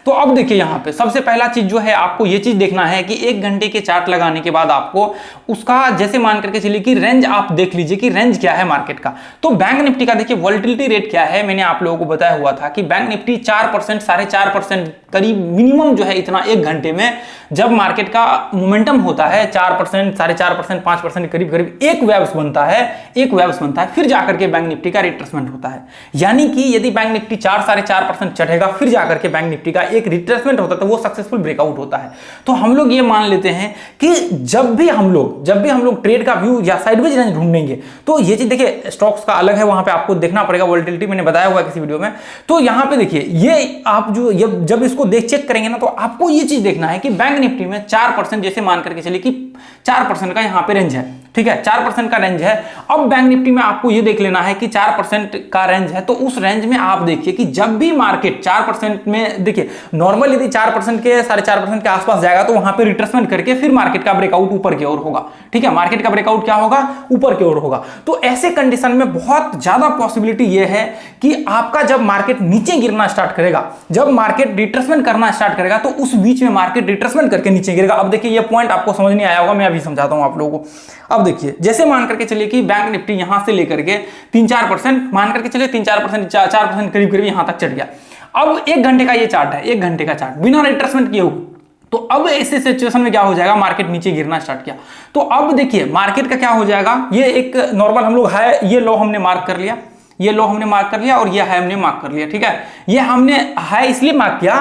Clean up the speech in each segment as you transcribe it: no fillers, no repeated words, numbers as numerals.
तो अब देखिए यहाँ पे सबसे पहला चीज जो है आपको ये चीज देखना है कि 1 घंटे के चार्ट लगाने के बाद आपको उसका जैसे मान करके चलिए कि रेंज आप देख लीजिए कि रेंज क्या है मार्केट का। तो बैंक निफ्टी का देखिए वोलेटिलिटी रेट क्या है, मैंने आप लोगों को बताया हुआ था कि बैंक निफ्टी 4% 4.5% करीब मिनिमम जो है इतना 1 घंटे में जब मार्केट का मोमेंटम होता है 4% 4.5% 5% करीब करीब एक वेव्स बनता है फिर जाकर के बैंक निफ्टी का रिट्रेसमेंट होता है। यानी कि यदि बैंक निफ्टी 4.5% चढ़ेगा फिर जाकर के बैंक निफ्टी का एक रिट्रेसमेंट होता है तो वो सक्सेसफुल ब्रेकआउट होता है। तो हम लोग ये मान लेते हैं कि जब भी हम लोग ट्रेड का व्यू या साइडवेज रेंज ढूंढेंगे तो ये चीज देखिए स्टॉक्स का अलग है, वहां पे आपको देखना पड़ेगा वोलेटिलिटी, मैंने बताया हुआ है किसी वीडियो में। तो यहां पे देखिए ये आप जो जब इसको चेक करेंगे ना तो आपको ये चीज देखना है कि बैंक निफ्टी में 4% जैसे मान करके चलिए कि 4% का यहां पे रेंज है, ठीक है 4% का रेंज है। अब बैंक निफ्टी में आपको ये देख लेना है कि 4% का रेंज है तो उस रेंज में आप देखिए कि जब भी मार्केट 4% में देखिए नॉर्मल यदि 4% के 4.5% के आसपास जाएगा तो वहां पे रिट्रेसमेंट करके फिर मार्केट का ब्रेकआउट ऊपर की ओर होगा, ठीक है मार्केट का ब्रेकआउट क्या होगा ऊपर की ओर होगा। तो ऐसे कंडीशन में बहुत ज्यादा पॉसिबिलिटी ये है कि आपका जब मार्केट नीचे गिरना स्टार्ट करेगा, जब मार्केट रिट्रेसमेंट करना स्टार्ट करेगा तो उस बीच में मार्केट रिट्रेसमेंट करके नीचे गिरेगा। अब देखिए ये पॉइंट आपको समझ नहीं आया होगा, मैं अभी समझाता हूं आप लोगों को। अब देखिए जैसे मान करके चलिए कि बैंक निफ्टी यहां से लेकर के 3-4% मान करके चलिए 3-4% 4% करीब करीब यहां तक चढ़ गया। अब 1 घंटे का ये चार्ट है, 1 घंटे का चार्ट बिना रिट्रेसमेंट किए हुए। तो अब ऐसे सिचुएशन में क्या हो जाएगा, मार्केट नीचे गिरना स्टार्ट किया तो अब देखिए मार्केट का क्या हो जाएगा, ये एक नॉर्मल हम लोग हाई, ये लो हमने मार्क कर लिया, ये लो हमने मार्क कर लिया और ये हाई हमने मार्क कर लिया, ठीक है। ये हमने हाई इसलिए मार्क किया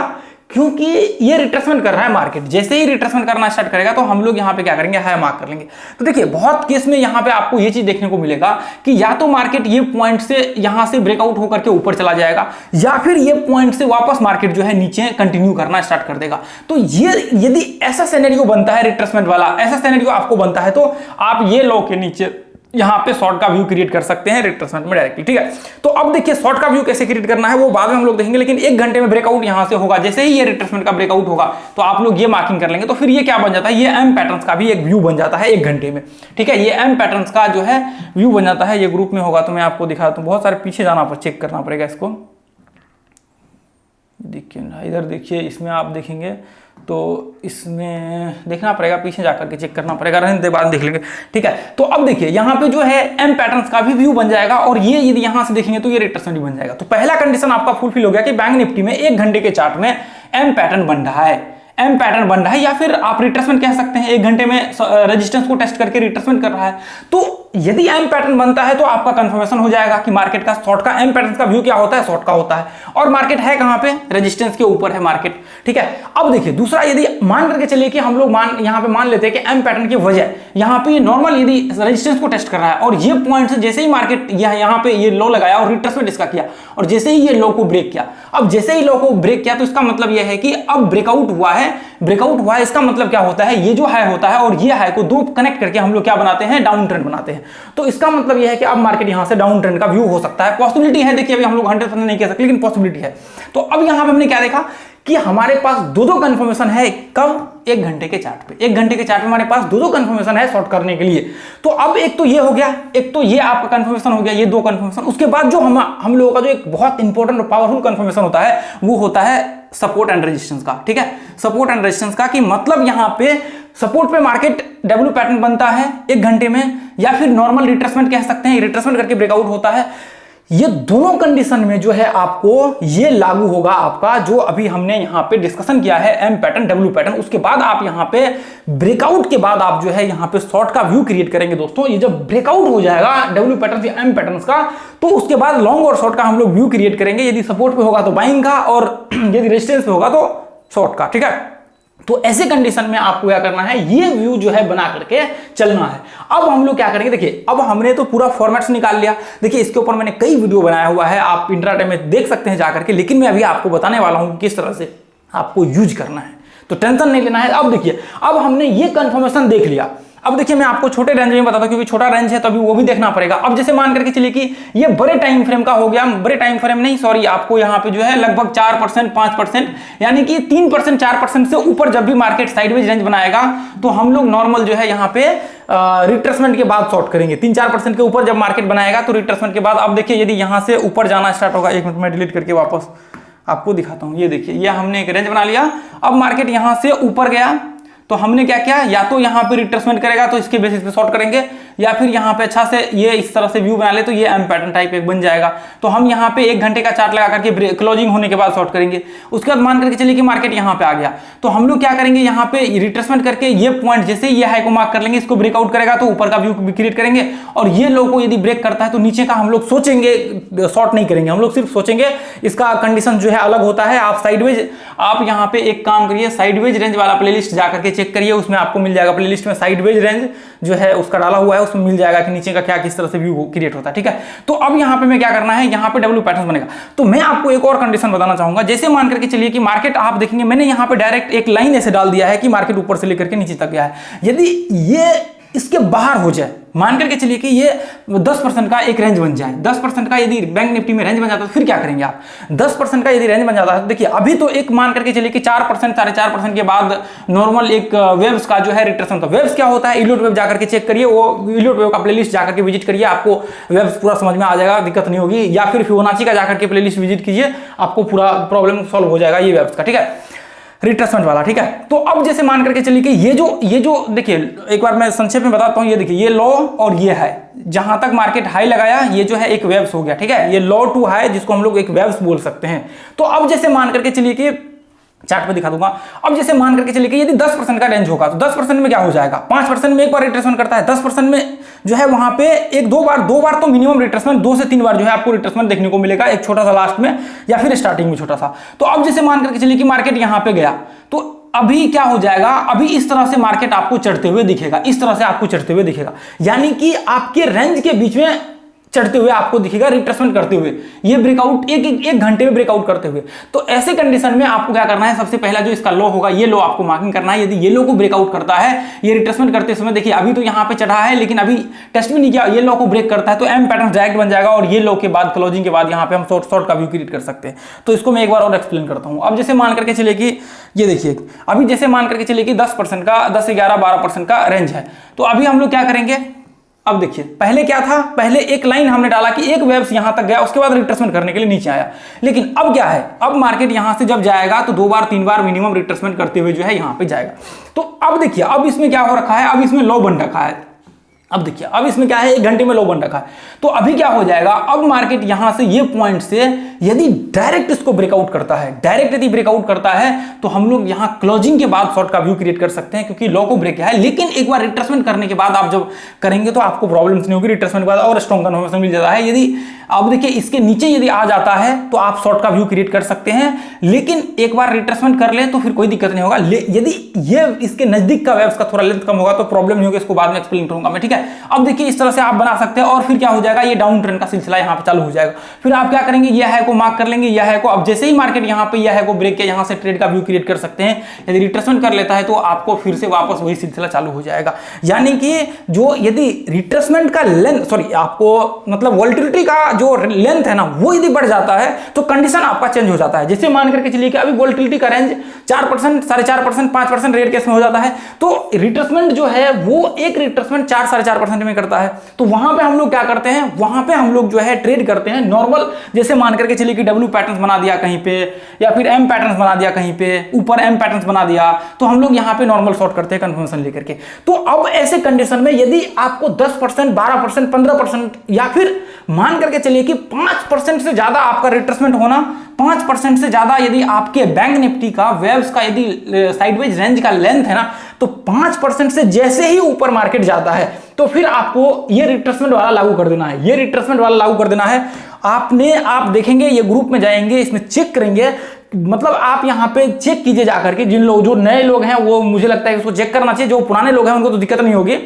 क्योंकि ये रिट्रेसमेंट कर रहा है मार्केट, जैसे ही रिट्रेसमेंट करना स्टार्ट करेगा तो हम लोग यहाँ पे क्या करेंगे, हाई मार्क कर लेंगे। तो देखिए बहुत केस में यहाँ पे आपको ये चीज देखने को मिलेगा कि या तो मार्केट ये पॉइंट से यहाँ से ब्रेकआउट होकर के ऊपर चला जाएगा या फिर ये पॉइंट से वापस मार्केट जो है नीचे कंटिन्यू करना स्टार्ट कर देगा। तो ये यदि ऐसा सिनेरियो बनता है रिट्रेसमेंट वाला, ऐसा सिनेरियो आपको बनता है तो आप ये लो के नीचे यहां पे शॉर्ट का व्यू क्रिएट कर सकते हैं रिट्रेसमेंट में डायरेक्टली, ठीक है। तो अब देखिए शॉर्ट का व्यू कैसे क्रिएट करना है वो बाद में हम लोग देखेंगे, लेकिन 1 घंटे में ब्रेकआउट यहां से होगा, जैसे ही ये रिट्रेसमेंट का ब्रेकआउट होगा तो आप लोग ये मार्किंग कर लेंगे। तो फिर ये क्या बन जाता है, ये एम पैटर्न्स का भी एक व्यू बन जाता है 1 घंटे में, ठीक है। ये एम पैटर्न्स का जो है व्यू बन जाता है, ये ग्रुप में होगा तो मैं आपको दिखाता हूं, बहुत सारे पीछे जाना पर चेक करना पड़ेगा इसको। देखिए ना इधर देखिए, इसमें आप देखेंगे तो इसमें देखना पड़ेगा, पीछे जाकर के चेक करना पड़ेगा, रहने बाद देख लेंगे, ठीक है। तो अब देखिए यहाँ पे जो है एम पैटर्न्स का भी व्यू बन जाएगा और ये यदि यहाँ से देखेंगे तो ये रिट्रेसमेंट भी बन जाएगा। तो पहला कंडीशन आपका फुलफिल हो गया कि बैंक निफ्टी में 1 घंटे के चार्ट में एम पैटर्न बन रहा है, एम पैटर्न बन रहा है, या फिर आप रिट्रेसमेंट कह सकते हैं 1 घंटे में रेजिस्टेंस को टेस्ट करके रिट्रेसमेंट कर रहा है। तो यदि एम पैटर्न बनता है तो आपका कंफर्मेशन हो जाएगा कि मार्केट का शॉर्ट का एम पैटर्न का व्यू क्या होता है, शॉर्ट का होता है और मार्केट है कहां पे, रेजिस्टेंस के ऊपर है मार्केट, ठीक है। अब देखिए दूसरा, यदि मान करके चलिए कि हम लोग यहां पे मान लेते हैं कि एम पैटर्न की वजह यहां पे नॉर्मल यदि रेजिस्टेंस को टेस्ट कर रहा है और ये पॉइंट से जैसे ही मार्केट यहां पे ये लो लगाया और रिट्रेसमेंट इसका किया और जैसे ही ये लो को ब्रेक किया, अब जैसे ही लो को ब्रेक किया तो इसका मतलब यह है कि अब ब्रेकआउट हुआ है, इसका मतलब क्या होता है, ये जो हाई होता है और ये हाई को दो कनेक्ट करके हम लोग क्या बनाते हैं, डाउन ट्रेंड बनाते हैं। तो इसका मतलब यह है कि अब मार्केट यहां से डाउन ट्रेंड का व्यू हो सकता है, पॉसिबिलिटी है। देखिए अभी हम लोग 100% नहीं कह सकते लेकिन पॉसिबिलिटी है। तो अब यहां पे हमने क्या देखा कि हमारे पास दो कंफर्मेशन है, कब, 1 घंटे के चार्ट पे, 1 घंटे के चार्ट में हमारे पास दो कंफर्मेशन है शॉर्ट करने के लिए। तो अब एक तो ये हो गया, एक तो ये आपका कंफर्मेशन हो गया, ये 2 कंफर्मेशन। उसके बाद जो हम लोगों का जो एक बहुत इंपॉर्टेंट और पावरफुल कंफर्मेशन होता है वो होता है सपोर्ट एंड रेजिस्टेंस का, ठीक है। सपोर्ट एंड रेजिस्टेंस का कि मतलब यहां पे सपोर्ट पे मार्केट डब्ल्यू पैटर्न बनता है 1 घंटे में या फिर नॉर्मल रिट्रेसमेंट कह सकते हैं, रिट्रेसमेंट करके ब्रेकआउट होता है। ये दोनों कंडीशन में जो है आपको ये लागू होगा आपका जो अभी हमने यहां पे डिस्कशन किया है, एम पैटर्न डब्ल्यू पैटर्न। उसके बाद आप यहां पे ब्रेकआउट के बाद आप जो है यहां पे शॉर्ट का व्यू क्रिएट करेंगे दोस्तों। ये जब ब्रेकआउट हो जाएगा डब्ल्यू पैटर्न या एम पैटर्न का तो उसके बाद लॉन्ग और शॉर्ट का हम लोग व्यू क्रिएट करेंगे। यदि सपोर्ट पे होगा तो बाइंग का और यदि रेजिस्टेंस पे होगा तो शॉर्ट का, ठीक है। तो ऐसे कंडीशन में आपको क्या करना है, ये व्यू जो है बना करके चलना है। अब हम लोग क्या करेंगे, देखिए अब हमने तो पूरा फॉर्मेट्स निकाल लिया। देखिए इसके ऊपर मैंने कई वीडियो बनाया हुआ है, आप इंट्राडे में देख सकते हैं जाकर के, लेकिन मैं अभी आपको बताने वाला हूं किस तरह से आपको यूज करना है, तो टेंशन नहीं लेना है। अब देखिए अब हमने ये कंफर्मेशन देख लिया। अब देखिए मैं आपको छोटे रेंज में बताता हूं क्योंकि छोटा रेंज है तो अभी वो भी देखना पड़ेगा। अब जैसे मान करके चलिए कि ये बड़े टाइम फ्रेम का हो गया, बड़े टाइम फ्रेम नहीं सॉरी, आपको यहाँ पे जो है लगभग 4% 5% यानी कि 3% 4% से ऊपर जब भी मार्केट साइडवेज रेंज बनाएगा तो हम लोग नॉर्मल जो है यहाँ पे रिट्रेसमेंट के बाद शॉर्ट करेंगे। 3-4% के ऊपर जब मार्केट बनाएगा तो रिट्रेसमेंट के बाद अब देखिए यदि यहाँ से ऊपर जाना स्टार्ट होगा, 1 मिनट में डिलीट करके वापस आपको दिखाता हूं, ये देखिए, ये हमने एक रेंज बना लिया। अब मार्केट यहां से ऊपर गया तो हमने क्या किया, या तो यहां पे रिट्रेसमेंट करेगा तो इसके बेसिस पे शॉर्ट करेंगे, या फिर यहां पे अच्छा से ये इस तरह से व्यू बना ले तो ये एम पैटर्न टाइप एक बन जाएगा। तो हम यहां पे 1 घंटे का चार्ट लगा करके क्लोजिंग होने के बाद शॉर्ट करेंगे। उसके बाद मान करके चलिए कि मार्केट यहां पे आ गया तो हम लोग क्या करेंगे, यहां पे रिट्रेसमेंट करके ये पॉइंट जैसे ये हाई को मार्क कर लेंगे, इसको ब्रेकआउट करेगा तो ऊपर का व्यू क्रिएट करेंगे, और ये लो को यदि ब्रेक करता है तो नीचे का हम लोग सोचेंगे, शॉर्ट नहीं करेंगे, हम लोग सिर्फ सोचेंगे। इसका कंडीशन जो है अलग होता है। आप साइडवेज, आप यहां पे एक काम करिए, साइडवेज रेंज वाला प्लेलिस्ट जाकर के चेक करिए, उसमें आपको मिल जाएगा, प्लेलिस्ट में साइडवेज रेंज जो है उसका डाला हुआ है, उसमें मिल जाएगा कि नीचे का क्या किस तरह से व्यू क्रिएट होता है। ठीक है, तो अब यहां पे मैं क्या करना है, यहां पे डब्ल्यू पैटर्न बनेगा। तो मैं आपको एक और कंडीशन बताना चाहूंगा, जैसे मान करके चलिए कि मार्केट आप देखेंगे मैंने यहां पे डायरेक्ट एक लाइन ऐसे डाल दिया है कि मार्केट ऊपर से लेकर के नीचे तक गया है। यदि ये इसके बाहर हो जाए, मान करके चलिए कि ये 10% का एक रेंज बन जाए, 10% का यदि बैंक निफ्टी में रेंज बन जाता है तो फिर क्या करेंगे आप? 10% का यदि रेंज बन जाता है तो देखिए अभी तो एक मान करके चलिए कि 4% 4.5% के बाद नॉर्मल एक वेव्स का जो है रिट्रेसमेंट होता है। वेव्स क्या होता है, इलियट वेव जाकर के चेक करिए, वो इलियट वेव का प्लेलिस्ट जाकर के विजिट करिए, आपको वेव्स पूरा समझ में आ जाएगा, दिक्कत नहीं होगी। या फिर फिबोनाची का जाकर के प्लेलिस्ट विजिट कीजिए, आपको पूरा प्रॉब्लम सॉल्व हो जाएगा ये वेव्स का। ठीक है, रिट्रेसमेंट वाला। ठीक है, तो अब जैसे मान करके चलिए कि ये जो देखिए एक बार मैं संक्षेप में बताता हूं, ये देखिए ये लो और ये है, जहां तक मार्केट हाई लगाया ये जो है एक वेव्स हो गया। ठीक है, ये लो टू हाई जिसको हम लोग एक वेव्स बोल सकते हैं। तो अब जैसे मान करके चलिए कि चार्ट पे दिखा दूंगा, अब जैसे मान करके चलिए कि यदि 10% का रेंज होगा तो 10% में क्या हो जाएगा, 5% में एक बार रिट्रेसमेंट करता है, 10% में जो है वहां पे एक दो बार तो मिनिमम रिट्रेसमेंट, 2 से 3 बार जो है आपको रिट्रेसमेंट देखने को मिलेगा, एक छोटा सा लास्ट में या फिर स्टार्टिंग में छोटा सा। तो अब जैसे मान करके चलिए कि मार्केट यहां पे गया तो अभी क्या हो जाएगा, अभी इस तरह से मार्केट आपको चढ़ते हुए दिखेगा, इस तरह से आपको चढ़ते हुए दिखेगा, यानी कि आपके रेंज के बीच में चढ़ते हुए आपको दिखेगा, रिट्रेसमेंट करते हुए, ये ब्रेकआउट एक घंटे में ब्रेकआउट करते हुए। तो ऐसे कंडीशन में आपको क्या करना है, सबसे पहला जो इसका लो होगा, ये लो आपको मार्किंग करना है। यदि ये लो को ब्रेकआउट करता है, ये रिट्रेसमेंट करते समय देखिए अभी तो यहां पे चढ़ा है लेकिन अभी टेस्ट भी नहीं किया, ये लो को ब्रेक करता है तो एम पैटर्न डायरेक्ट बन जाएगा, और ये लो के बाद क्लोजिंग के बाद यहां पे हम शॉर्ट का व्यू क्रिएट कर सकते हैं। तो इसको मैं एक बार और एक्सप्लेन करता हूं। अब जैसे मान करके चलिए कि ये देखिए अभी जैसे मान करके चलिए कि 10% का 10 11 12% का रेंज है, तो अभी हम लोग क्या करेंगे, अब देखिए पहले क्या था, पहले एक लाइन हमने डाला कि एक वेव्स यहां तक गया, उसके बाद रिट्रेसमेंट करने के लिए नीचे आया, लेकिन अब क्या है, अब मार्केट यहां से जब जाएगा तो 2 बार 3 बार मिनिमम रिट्रेसमेंट करते हुए जो है यहां पे जाएगा। तो अब देखिए अब इसमें क्या हो रखा है, अब इसमें लो बन रखा है, अब देखिए अब इसमें क्या है, 1 घंटे में लो बन रखा है। तो अभी क्या हो जाएगा, अब मार्केट यहां से ये पॉइंट से यदि डायरेक्ट इसको ब्रेकआउट करता है, डायरेक्ट यदि ब्रेकआउट करता है तो हम लोग यहां क्लोजिंग के बाद शॉर्ट का व्यू क्रिएट कर सकते हैं, क्योंकि लो को ब्रेक है। लेकिन एक बार रिट्रेसमेंट करने के बाद आप जब करेंगे तो आपको प्रॉब्लम्स नहीं होगी, रिट्रेसमेंट के बाद और स्ट्रॉन्ग कन्फर्मेशन मिल जाता है। यदि अब देखिए इसके नीचे यदि आ जाता है तो आप शॉर्ट का व्यू क्रिएट कर सकते हैं, लेकिन एक बार रिट्रेसमेंट कर ले तो फिर कोई दिक्कत नहीं होगा। यदि ये इसके नजदीक का वेव्स का थोड़ा लेंथ कम होगा तो प्रॉब्लम नहीं होगी, इसको बाद में एक्सप्लेन करूंगा मैं। ठीक है, अब देखिए इस तरह से आप बना सकते हैं, और फिर क्या हो जाएगा, ये डाउन ट्रेंड का सिलसिला यहाँ पे चालू हो जाएगा। फिर आप क्या करेंगे, ये हाई को मार्क कर लेंगे, यह हाई को, अब जैसे ही मार्केट यहाँ पे यह हाई को ब्रेक किया, यहाँ से ट्रेड का व्यू क्रिएट कर सकते हैं। यदि रिट्रेसमेंट कर लेता है तो आपको फिर से वापस वही सिलसिला चालू हो जाएगा। यानी कि जो यदि रिट्रेसमेंट का लेंथ, सॉरी आपको मतलब वोलेटिलिटी का जो लेंथ है ना, वो यदि बढ़ जाता है तो कंडीशन आपका चेंज हो जाता है। जैसे मान करके चलिए कि अभी वोलेटिलिटी का रेंज 4%, 4.5%, 5% रेयर केस में हो जाता है, तो रिट्रेसमेंट जो है वो एक रिट्रेसमेंट 4-4.5% में करता है। तो वहां पे हम लोग क्या करते हैं, वहां पे हम लोग जो है ट्रेड करते हैं नॉर्मल, जैसे मान करके चलिए कि डब्ल्यू पैटर्न्स बना दिया कहीं पे, या फिर एम पैटर्न्स बना दिया कहीं पे, ऊपर एम पैटर्न्स बना दिया, तो हम लोग यहाँ पे नॉर्मल शॉर्ट करते हैं कन्फर्मेशन लेकर के। तो अब ऐसे कंडीशन में यदि आपको 10%, 12%, 15% या फिर मान करके चलिए कि 5% से ज्यादा आपका रिट्रेसमेंट होना, 5% से ज्यादा यदि आपके बैंक निफ्टी का वेव्स का यदि साइडवेज रेंज का लेंथ है ना, तो 5% से जैसे ही ऊपर मार्केट जाता है तो फिर आपको ये रिट्रेसमेंट वाला लागू कर देना है, ये रिट्रेसमेंट वाला लागू कर देना है। आप देखेंगे, ये ग्रुप में जाएंगे, इसमें चेक करेंगे, मतलब आप यहाँ पे चेक कीजिए जाकर के, जिन लोग जो नए लोग हैं वो मुझे लगता है उसको चेक करना चाहिए, जो पुराने लोग हैं उनको तो दिक्कत नहीं होगी।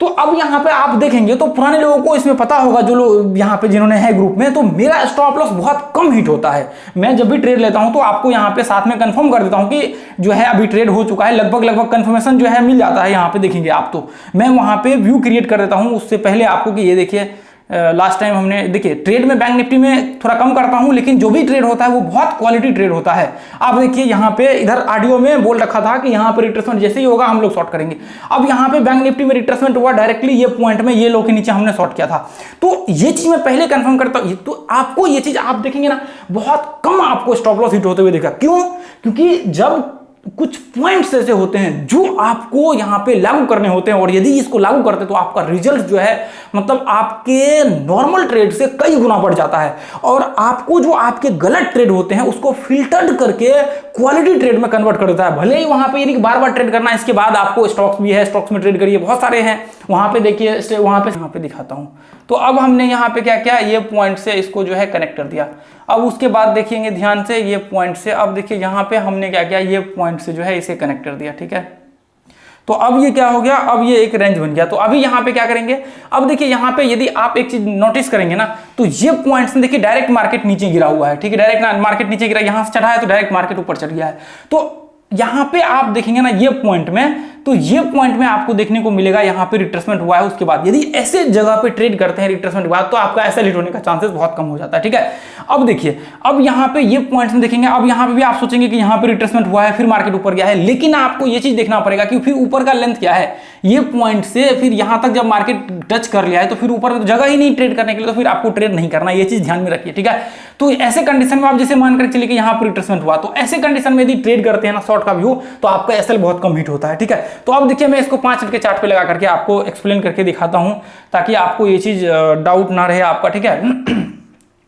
तो अब यहाँ पे आप देखेंगे तो पुराने लोगों को इसमें पता होगा, जो लोग यहाँ पे जिन्होंने है ग्रुप में, तो मेरा स्टॉप लॉस बहुत कम हिट होता है। मैं जब भी ट्रेड लेता हूं तो आपको यहाँ पे साथ में कंफर्म कर देता हूं कि जो है अभी ट्रेड हो चुका है, लगभग कंफर्मेशन जो है मिल जाता है। यहाँ पे देखेंगे आप, तो मैं वहां पे व्यू क्रिएट कर देता हूं उससे पहले आपको कि ये देखिए लास्ट टाइम हमने देखिए ट्रेड में बैंक निफ्टी में थोड़ा कम करता हूं, लेकिन जो भी ट्रेड होता है वो बहुत क्वालिटी ट्रेड होता है। आप देखिए यहाँ पे इधर ऑडियो में बोल रखा था कि यहाँ पे रिट्रेसमेंट जैसे ही होगा हम लोग शॉर्ट करेंगे। अब यहाँ पे बैंक निफ्टी में रिट्रेसमेंट हुआ डायरेक्टली ये पॉइंट में, ये लो के नीचे हमने शॉर्ट किया था। तो ये चीज मैं पहले कंफर्म करता हूं, तो आपको ये चीज आप देखेंगे ना बहुत कम आपको स्टॉप लॉस हिट होते हुए देखा। क्यों? क्योंकि जब कुछ पॉइंट्स ऐसे होते हैं जो आपको यहां पे लागू करने होते हैं, और यदि इसको लागू करते हैं तो आपका रिजल्ट जो है मतलब आपके नॉर्मल ट्रेड से कई गुना बढ़ जाता है, और आपको जो आपके गलत ट्रेड होते हैं उसको फिल्टर्ड करके क्वालिटी ट्रेड में कन्वर्ट कर देता है। भले ही वहां पे यानी बार बार ट्रेड करना, इसके बाद आपको स्टॉक्स भी है, स्टॉक्स में ट्रेड करिए, बहुत सारे हैं वहां पे देखिए, वहां पे दिखाता हूं। तो अब हमने यहाँ पे क्या किया, ये पॉइंट से इसको जो है कनेक्ट कर दिया। अब उसके बाद देखेंगे ध्यान से ये पॉइंट से, अब देखिए यहाँ पे हमने क्या किया, ये पॉइंट से जो है इसे कनेक्ट कर दिया, ठीक है। तो अब ये क्या हो गया, अब ये एक रेंज बन गया। तो अभी यहाँ पे क्या करेंगे, अब देखिए यहाँ पे यदि आप एक चीज नोटिस करेंगे ना, तो ये पॉइंट्स देखिए डायरेक्ट मार्केट नीचे गिरा हुआ है, ठीक है, डायरेक्ट मार्केट नीचे गिरा, यहाँ से चढ़ा है तो डायरेक्ट मार्केट ऊपर चढ़ गया है। तो यहाँ पे आप देखेंगे ना ये पॉइंट में, तो ये पॉइंट में आपको देखने को मिलेगा यहाँ पे रिट्रेसमेंट हुआ है। उसके बाद यदि ऐसे जगह पे ट्रेड करते हैं रिट्रेसमेंट के बाद, तो आपका ऐसा हिट होने का चांसेस बहुत कम हो जाता है, ठीक है। अब देखिए, अब यहाँ पे ये पॉइंट्स में देखेंगे, अब यहाँ पे भी आप सोचेंगे कि यहाँ पे रिट्रेसमेंट हुआ है फिर मार्केट ऊपर गया है, लेकिन आपको ये चीज देखना पड़ेगा कि फिर ऊपर का लेंथ क्या है, ये पॉइंट से फिर यहाँ तक जब मार्केट टच कर लिया है तो फिर ऊपर जगह ही नहीं ट्रेड करने के लिए, तो फिर आपको ट्रेड नहीं करना, ये चीज ध्यान में रखिए, ठीक है। तो ऐसे कंडीशन में आप जैसे मानकर चलिए कि यहाँ पर रिट्रेसमेंट हुआ, तो ऐसे कंडीशन में यदि ट्रेड करते हैं ना शॉर्ट का व्यू, तो आपका एसएल बहुत कम हिट होता है, ठीक है। तो अब देखिए मैं इसको 5 मिनट के चार्ट पे लगा करके आपको एक्सप्लेन करके दिखाता हूं, ताकि आपको ये चीज डाउट ना रहे आपका, ठीक है।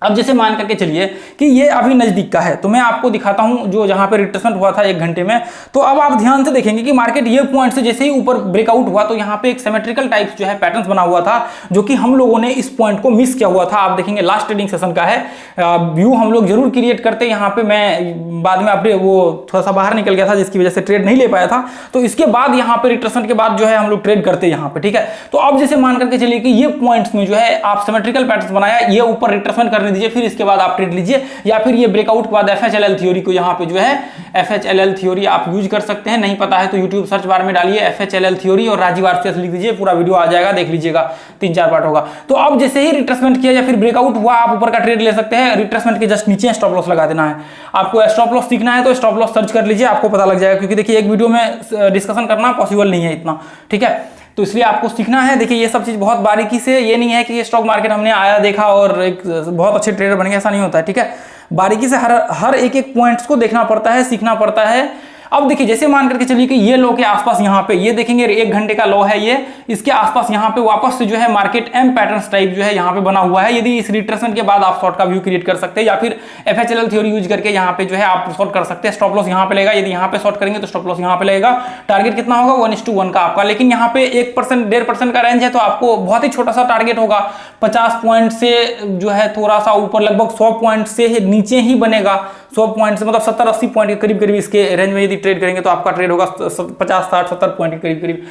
अब जैसे मान करके चलिए कि ये अभी नजदीक का है, तो मैं आपको दिखाता हूं जो जहां पे रिट्रेसमेंट हुआ था 1 घंटे में। तो अब आप ध्यान से देखेंगे कि मार्केट ये पॉइंट से जैसे ही ऊपर ब्रेकआउट हुआ, तो यहां पे एक सिमेट्रिकल टाइप्स जो है पैटर्न्स बना हुआ था, जो कि हम लोगों ने इस पॉइंट को मिस किया हुआ था। आप देखेंगे लास्ट ट्रेडिंग सेशन का है, व्यू हम लोग जरूर क्रिएट करते, यहाँ पे मैं बाद में अपने वो थोड़ा सा बाहर निकल गया था जिसकी वजह से ट्रेड नहीं ले पाया था। तो इसके बाद यहाँ पे रिट्रेसमेंट के बाद जो है हम लोग ट्रेड करते यहाँ पे, ठीक है। तो अब जैसे मान करके चलिए कि ये पॉइंट्स में जो है आप सिमेट्रिकल पैटर्न्स बनाया, ये ऊपर रिट्रेसमेंट करने दीजिए, फिर इसके बाद आप ट्रेड लीजिए, या फिर ये ब्रेकआउट के बाद एफएचएलएल थ्योरी को यहाँ पे जो है एफएचएलएल थ्योरी आप यूज कर सकते हैं। नहीं पता है तो यूट्यूब सर्च बार में डालिए एफएचएलएल थ्योरी और राजीव आरसीएस लिख दीजिए, पूरा वीडियो आ जाएगा, देख लीजिएगा, 3-4 पार्ट होगा। तो अब जैसे ही रिट्रेसमेंट किया या फिर ब्रेकआउट हुआ, आप ऊपर का ट्रेड ले सकते हैं। रिट्रेसमेंट के जस्ट नीचे स्टॉप लॉस लगा देना है। आपको स्टॉप लॉस सीखना है तो स्टॉप लॉस सर्च कर लीजिए, आपको पता लग जाएगा, क्योंकि देखिए एक वीडियो में डिस्कशन करना पॉसिबल नहीं है इतना, ठीक है। तो इसलिए आपको सीखना है। देखिए ये सब चीज बहुत बारीकी से, ये नहीं है कि ये स्टॉक मार्केट हमने आया देखा और एक बहुत अच्छे ट्रेडर बन गए, ऐसा नहीं होता है, ठीक है। बारीकी से हर एक पॉइंट्स को देखना पड़ता है, सीखना पड़ता है। अब देखिए जैसे मान करके चलिए कि ये लो के आसपास यहाँ पे ये देखेंगे 1 घंटे का लो है, ये इसके आसपास यहाँ पे वापस से जो है मार्केट एम पैटर्न्स टाइप जो है यहाँ पे बना हुआ है। यदि इस रिट्रेसमेंट के बाद आप शॉर्ट का व्यू क्रिएट कर सकते हैं, या फिर एफएचएलएल थ्योरी यूज करके यहाँ पे जो है आप शॉर्ट कर सकते हैं। स्टॉप लॉस यहाँ पे लगेगा, यदि यहाँ पे शॉर्ट करेंगे तो स्टॉप लॉस यहाँ पे लगेगा। टारगेट कितना होगा 1:1 का आपका, लेकिन यहाँ पे 1% 1.5% का रेंज है, तो आपको बहुत ही छोटा सा टारगेट होगा। 50 पॉइंट से जो है थोड़ा सा ऊपर, लगभग 100 पॉइंट से नीचे ही बनेगा। 100 पॉइंट से मतलब 70-80 पॉइंट के करीब करीब इसके रेंज में यदि ट्रेड करेंगे तो आपका ट्रेड होगा 50-60-70 पॉइंट के करीब करीब।